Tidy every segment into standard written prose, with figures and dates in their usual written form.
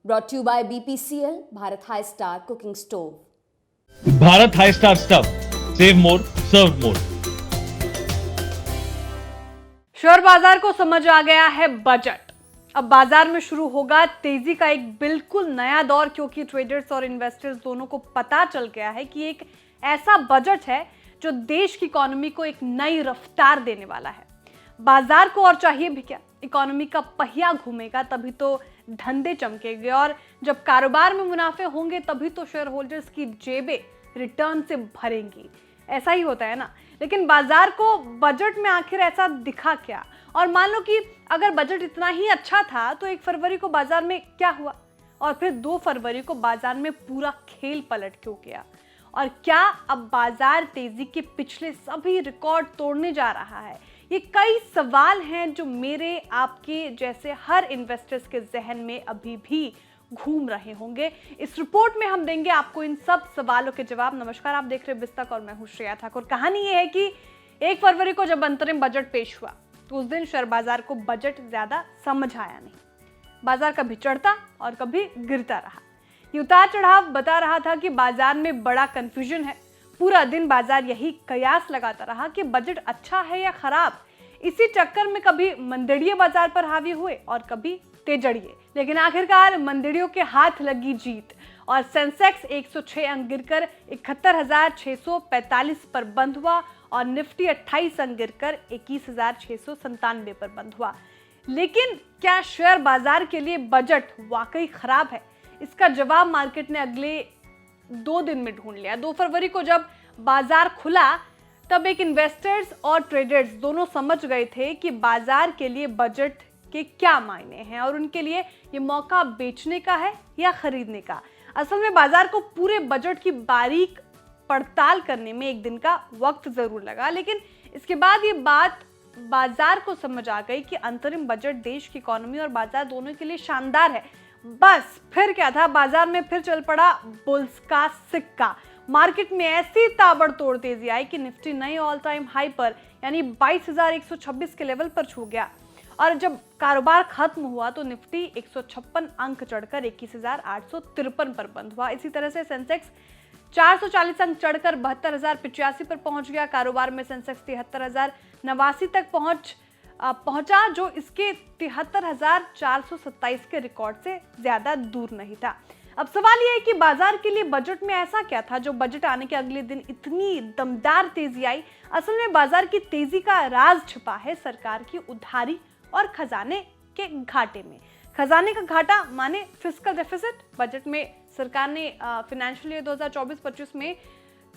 Brought to you by BPCL, Bharat High Star Cooking Stove. Bharat High Star stuff, save more, serve more. Share बाजार को समझ आ गया है budget. अब बाजार में शुरू होगा तेजी का एक बिल्कुल नया दौर, क्योंकि ट्रेडर्स और इन्वेस्टर्स दोनों को पता चल गया है कि एक ऐसा बजट है जो देश की इकोनॉमी को एक नई रफ्तार देने वाला है। बाजार को और चाहिए भी क्या, इकोनॉमी का पहिया घूमेगा तभी तो धंधे चमकेंगे, और जब कारोबार में मुनाफे होंगे तभी तो शेयर होल्डर्स की जेबें रिटर्न से भरेंगी। ऐसा ही होता है ना। लेकिन बाजार को बजट में आखिर ऐसा दिखा क्या? और मान लो कि अगर बजट इतना ही अच्छा था तो 1 फरवरी को बाजार में क्या हुआ, और फिर 2 फरवरी को बाजार में पूरा खेल पलट क्यों गया? और क्या अब बाजार तेजी के पिछले सभी रिकॉर्ड तोड़ने जा रहा है? ये कई सवाल हैं जो मेरे आपके जैसे हर इन्वेस्टर्स के जहन में अभी भी घूम रहे होंगे। इस रिपोर्ट में हम देंगे आपको इन सब सवालों के जवाब। नमस्कार, आप देख रहे हैं बिस्तक और मैं हूं श्रेया ठाकुर। कहानी ये है कि 1 फरवरी को जब अंतरिम बजट पेश हुआ तो उस दिन शेयर बाजार को बजट ज्यादा समझ आया नहीं। बाजार कभी चढ़ता और कभी गिरता रहा। ये उतार चढ़ाव बता रहा था कि बाजार में बड़ा कंफ्यूजन है। पूरा दिन बाजार यही कयास लगाता रहा कि बजट अच्छा है या खराब। इसी चक्कर में कभी मंदड़िये बाजार पर हावी हुए और कभी तेजड़िए, लेकिन आखिरकार मंदड़ियों के हाथ लगी जीत और सेंसेक्स 106 अंक गिरकर 71,645 पर बंद हुआ और निफ्टी 28 अंक गिरकर 21,697 पर बंद हुआ। लेकिन क्या शेयर बाजार के लिए बजट वाकई खराब है? इसका जवाब मार्केट ने अगले 2 दिन में ढूंढ लिया। 2 फरवरी को जब बाजार खुला तब एक इन्वेस्टर्स और ट्रेडर्स दोनों समझ गए थे कि बाजार के लिए बजट के क्या मायने हैं और उनके लिए ये मौका बेचने का है या खरीदने का। असल में बाजार को पूरे बजट की बारीक पड़ताल करने में 1 दिन का वक्त जरूर लगा, लेकिन इसके बाद ये बात बाजार को समझ आ गई कि अंतरिम बजट देश की इकोनॉमी और बाजार दोनों के लिए शानदार है। बस फिर क्या था, बाजार में फिर चल पड़ा बुल्स का सिक्का। मार्केट में ऐसी ताबड़तोड़ तेजी आई कि निफ्टी नए ऑल टाइम हाई पर यानी 22,126 के लेवल पर छू गया, और जब कारोबार खत्म हुआ तो निफ्टी 156 अंक चढ़कर 21,853 पर बंद हुआ। इसी तरह से सेंसेक्स 440 अंक चढ़कर 72,085 पर पहुंच गया। कारोबार में सेंसेक्स 73,089 तक पहुंचा, जो इसके 73,427 के रिकॉर्ड से ज्यादा दूर नहीं था। अब सवाल यह है कि बाजार के लिए बजट में ऐसा क्या था जो बजट आने के अगले दिन इतनी दमदार तेजी आई? असल में बाजार की तेजी का राज छिपा है सरकार की उधारी और खजाने के घाटे में। खजाने का घाटा माने फिस्कल डेफिसिट। बजट में सरकार ने फाइनेंशियल ईयर 2024-25 में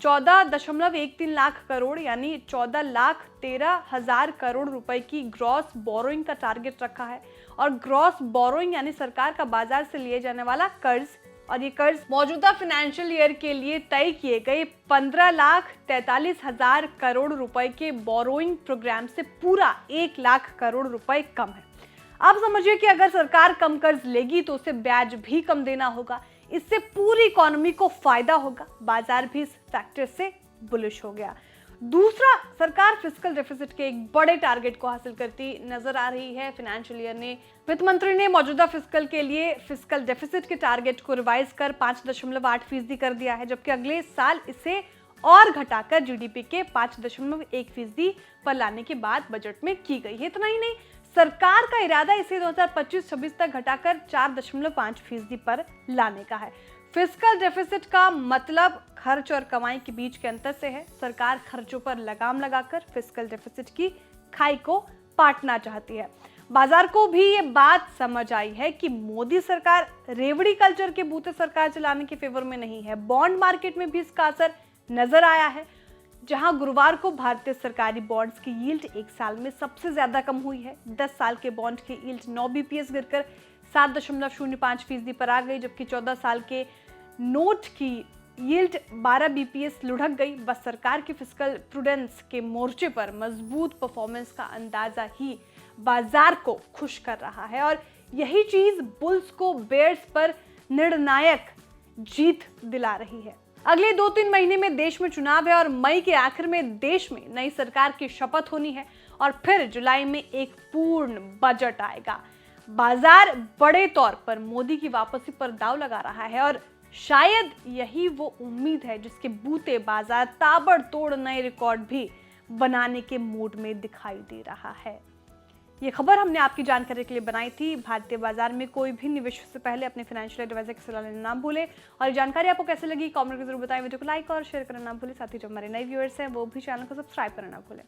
14.13 लाख करोड़ यानी 14,13,000 करोड़ रुपए की ग्रॉस बोरोइंग का टारगेट रखा है। और ग्रॉस बोरोइंग यानी सरकार का बाजार से लिए जाने वाला कर्ज, और ये कर्ज मौजूदा फाइनेंशियल ईयर के लिए तय किए गए 15,43,000 करोड़ रुपए के बोरोइंग प्रोग्राम से पूरा 1 लाख करोड़ रुपए कम है। अब समझिए कि अगर सरकार कम कर्ज लेगी तो उसे ब्याज भी कम देना होगा। इससे पूरी इकोनॉमी को फायदा होगा। बाजार भी इस फैक्टर से बुलिश हो गया। दूसरा, सरकार फिस्कल डेफिसिट के एक बड़े टारगेट को हासिल करती नजर आ रही है। फाइनेंशियल ईयर ने वित्त मंत्री ने मौजूदा फिस्कल के लिए फिस्कल डेफिसिट के टारगेट को रिवाइज कर 5.8% कर दिया है, जबकि अगले साल इसे और घटाकर जीडीपी के 5.1% पर लाने की बात बजट में की गई है। इतना ही नहीं, सरकार का इरादा इसे 2025-26 तक घटाकर 4.5% पर लाने का है। फिस्कल डेफिसिट का मतलब खर्च और कमाई के बीच के अंतर से है। सरकार खर्चों पर लगाम लगाकर फिस्कल डेफिसिट की खाई को पाटना चाहती है। बाजार को भी ये बात समझ आई है कि मोदी सरकार रेवड़ी कल्चर के बूते सरकार चलाने के फेवर में नहीं है। बॉन्ड मार्केट में भी इसका असर नजर आया है, जहां गुरुवार को भारतीय सरकारी बॉन्ड्स की यील्ड 1 साल में सबसे ज्यादा कम हुई है। 10 साल के बॉन्ड की यील्ड 9 बीपीएस गिरकर 7.05% पर आ गई, जबकि 14 साल के नोट की यील्ड 12 बीपीएस लुढ़क गई। बस सरकार की फिस्कल प्रूडेंस के मोर्चे पर मजबूत परफॉर्मेंस का अंदाजा ही बाजार को खुश कर रहा है, और यही चीज बुल्स को बेयर्स पर निर्णायक जीत दिला रही है। अगले 2-3 महीने में देश में चुनाव है और मई के आखिर में देश में नई सरकार की शपथ होनी है, और फिर जुलाई में एक पूर्ण बजट आएगा। बाजार बड़े तौर पर मोदी की वापसी पर दांव लगा रहा है और शायद यही वो उम्मीद है जिसके बूते बाजार ताबड़तोड़ नए रिकॉर्ड भी बनाने के मूड में दिखाई दे रहा है। ये खबर हमने आपकी जानकारी के लिए बनाई थी। भारतीय बाजार में कोई भी निवेश से पहले अपने फाइनेंशियल एडवाइजर की सलाह लेना ना भूलें। और ये जानकारी आपको कैसे लगी कमेंट करके जरूर बताएं। वीडियो को लाइक और शेयर करना ना भूलें। साथ ही जो हमारे नए व्यूअर्स हैं वो भी चैनल को सब्सक्राइब करना ना भूलें।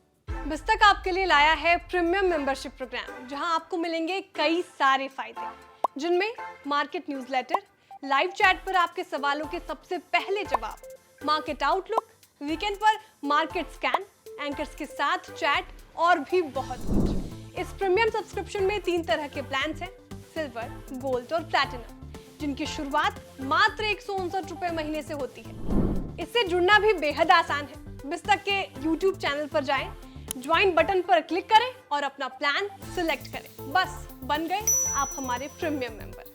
बिस्तक आपके लिए लाया है प्रीमियम मेंबरशिप प्रोग्राम, जहां आपको मिलेंगे कई सारे फायदे, जिनमें मार्केट न्यूज़लेटर, लाइव चैट पर आपके सवालों के सबसे पहले जवाब, मार्केट आउटलुक, वीकेंड पर मार्केट स्कैन, एंकर्स के साथ चैट और भी बहुत कुछ। इस प्रीमियम सब्सक्रिप्शन में 3 तरह के प्लान्स हैं, सिल्वर, गोल्ड और प्लैटिनम, जिनकी शुरुआत मात्र 159 रुपए महीने से होती है। इससे जुड़ना भी बेहद आसान है। बिस्तक के YouTube चैनल पर जाएं, ज्वाइन बटन पर क्लिक करें और अपना प्लान सिलेक्ट करें। बस बन गए आप हमारे प्रीमियम मेंबर।